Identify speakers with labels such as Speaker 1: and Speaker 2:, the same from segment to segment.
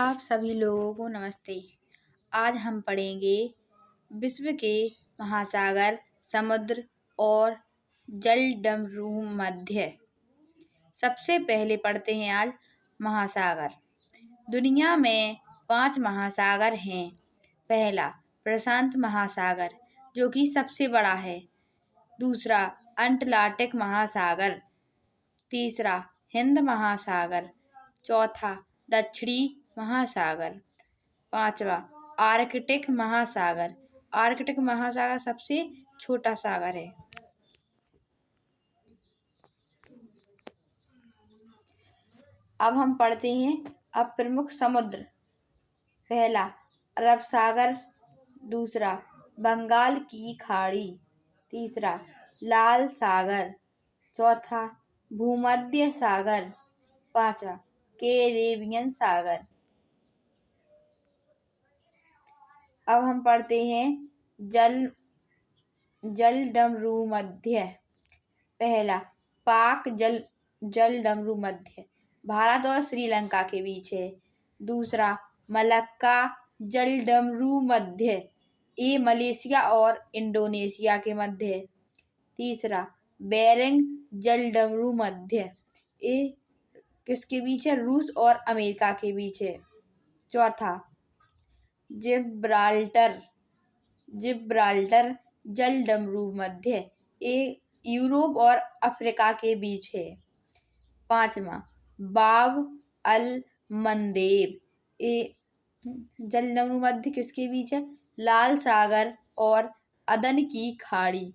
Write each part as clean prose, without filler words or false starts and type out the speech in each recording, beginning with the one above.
Speaker 1: आप सभी लोगों को नमस्ते। आज हम पढ़ेंगे विश्व के महासागर, समुद्र और जलडमरूमध्य। सबसे पहले पढ़ते हैं आज महासागर। दुनिया में 5 महासागर हैं। पहला प्रशांत महासागर जो कि सबसे बड़ा है। दूसरा अटलांटिक महासागर। तीसरा हिंद महासागर। चौथा दक्षिणी महासागर। पांचवा आर्कटिक महासागर। आर्कटिक महासागर सबसे छोटा सागर है। अब हम पढ़ते हैं अब प्रमुख समुद्र। पहला अरब सागर। दूसरा बंगाल की खाड़ी। तीसरा लाल सागर। चौथा भूमध्य सागर। पांचवा कैरेबियन सागर। अब हम पढ़ते हैं जलडमरूमध्य। पहला पाक जलडमरूमध्य भारत और श्रीलंका के बीच है। दूसरा मलक्का जलडमरूमध्य ये मलेशिया और इंडोनेशिया के मध्य है। तीसरा बेरिंग जलडमरूमध्य ये किसके बीच है? रूस और अमेरिका के बीच है। चौथा जिब्राल्टर जलडमरूमध्य ये यूरोप और अफ्रीका के बीच है। पांचवा बाब अल मंदेब ये जलडमरूमध्य किसके बीच है? लाल सागर और अदन की खाड़ी।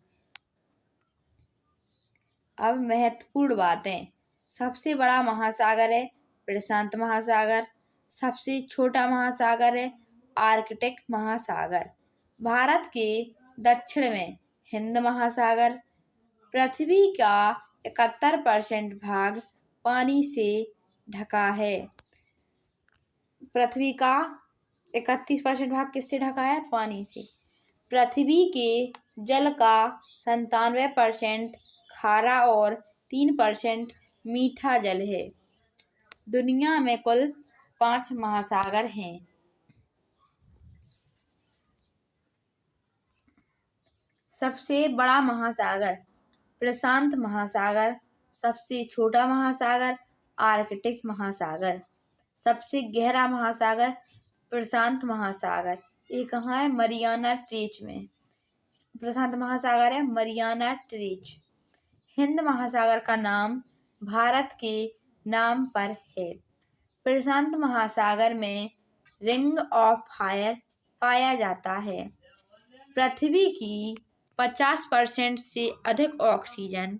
Speaker 1: अब महत्वपूर्ण बातें। सबसे बड़ा महासागर है प्रशांत महासागर। सबसे छोटा महासागर है आर्कटिक महासागर। भारत के दक्षिण में हिंद महासागर। पृथ्वी का 71% भाग पानी से ढका है। पृथ्वी का 31% भाग किससे ढका है? पानी से। पृथ्वी के जल का 97% खारा और 3% मीठा जल है। दुनिया में कुल 5 महासागर हैं। सबसे बड़ा महासागर प्रशांत महासागर। सबसे छोटा महासागर आर्कटिक महासागर। सबसे गहरा महासागर प्रशांत महासागर ये कहाँ है? मरियाना ट्रेंच में। प्रशांत महासागर है मरियाना ट्रेंच। हिंद महासागर का नाम भारत के नाम पर है। प्रशांत महासागर में रिंग ऑफ फायर पाया जाता है। पृथ्वी की 50% से अधिक ऑक्सीजन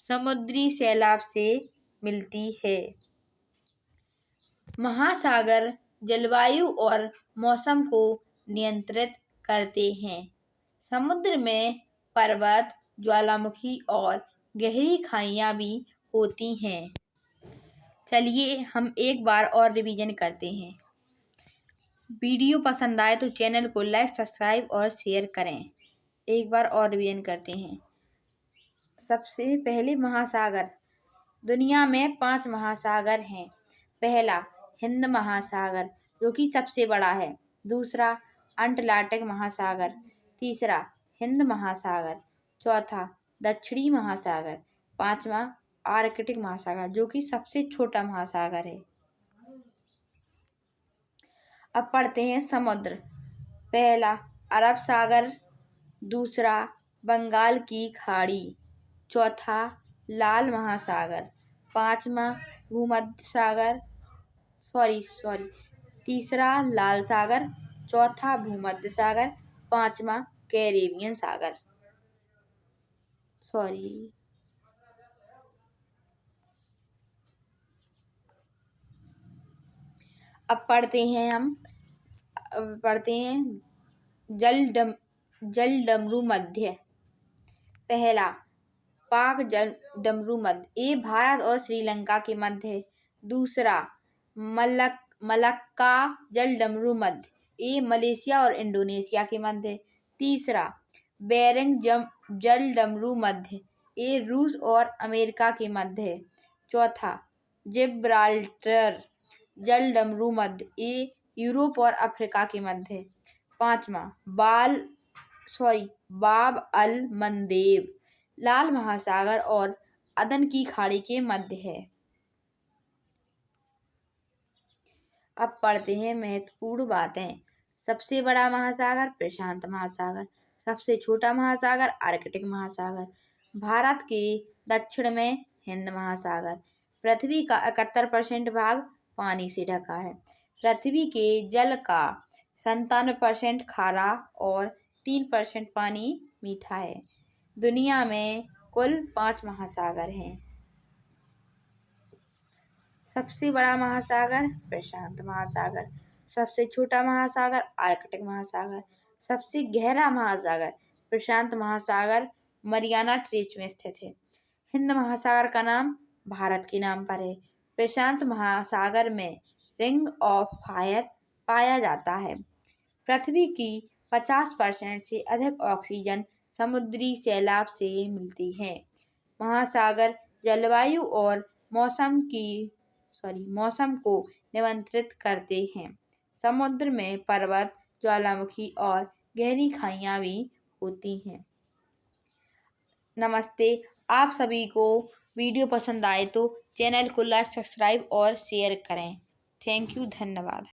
Speaker 1: समुद्री सैलाब से मिलती है। महासागर जलवायु और मौसम को नियंत्रित करते हैं। समुद्र में पर्वत, ज्वालामुखी और गहरी खाइयां भी होती हैं। चलिए हम एक बार और रिवीजन करते हैं। वीडियो पसंद आए तो चैनल को लाइक, सब्सक्राइब और शेयर करें। एक बार और रिवीजन करते हैं। सबसे पहले महासागर। दुनिया में 5 महासागर हैं। पहला हिंद महासागर जो कि सबसे बड़ा है। दूसरा अटलांटिक महासागर। तीसरा हिंद महासागर। चौथा दक्षिणी महासागर। पांचवा आर्कटिक महासागर जो कि सबसे छोटा महासागर है। अब पढ़ते हैं समुद्र। पहला अरब सागर। दूसरा बंगाल की खाड़ी। चौथा लाल महासागर। पांचवा भूमध्य सागर तीसरा लाल सागर। चौथा भूमध्य सागर। पांचवा कैरेबियन सागर। अब पढ़ते हैं जलडमरूमध्य। पहला पाक जलडमरूमध्य ये भारत और श्रीलंका के मध्य है। दूसरा मलक्का जलडमरूमध्य ये मलेशिया और इंडोनेशिया के मध्य है। तीसरा बेरिंग जलडमरूमध्य ये रूस और अमेरिका के मध्य है। चौथा जिब्राल्टर जल डमरू मध्य, ये यूरोप और अफ्रीका के मध्य है। 5वां बाब अल मंदेब, लाल महासागर और अदन की खाड़ी के मध्य है। अब पढ़ते हैं महत्वपूर्ण बातें। सबसे बड़ा महासागर प्रशांत महासागर, सबसे छोटा महासागर आर्कटिक महासागर, भारत के दक्षिण में हिंद महासागर। पृथ्वी का 71% भाग पानी से ढका है। पृथ्वी के जल का 97% खारा और 3% पानी मीठा है। दुनिया में कुल 5 महासागर हैं। सबसे बड़ा महासागर प्रशांत महासागर, सबसे छोटा महासागर आर्कटिक महासागर, सबसे गहरा महासागर प्रशांत महासागर मरियाना ट्रेंच में स्थित है। हिंद महासागर का नाम भारत के नाम पर है। प्रशांत महासागर में रिंग ऑफ फायर पाया जाता है। पृथ्वी की 50% से अधिक ऑक्सीजन समुद्री सैलाब से मिलती है। महासागर जलवायु और मौसम को नियंत्रित करते हैं। समुद्र में पर्वत, ज्वालामुखी और गहरी खाइयां भी होती हैं। नमस्ते। आप सभी को वीडियो पसंद आए तो चैनल को लाइक, सब्सक्राइब और शेयर करें। थैंक यू, धन्यवाद।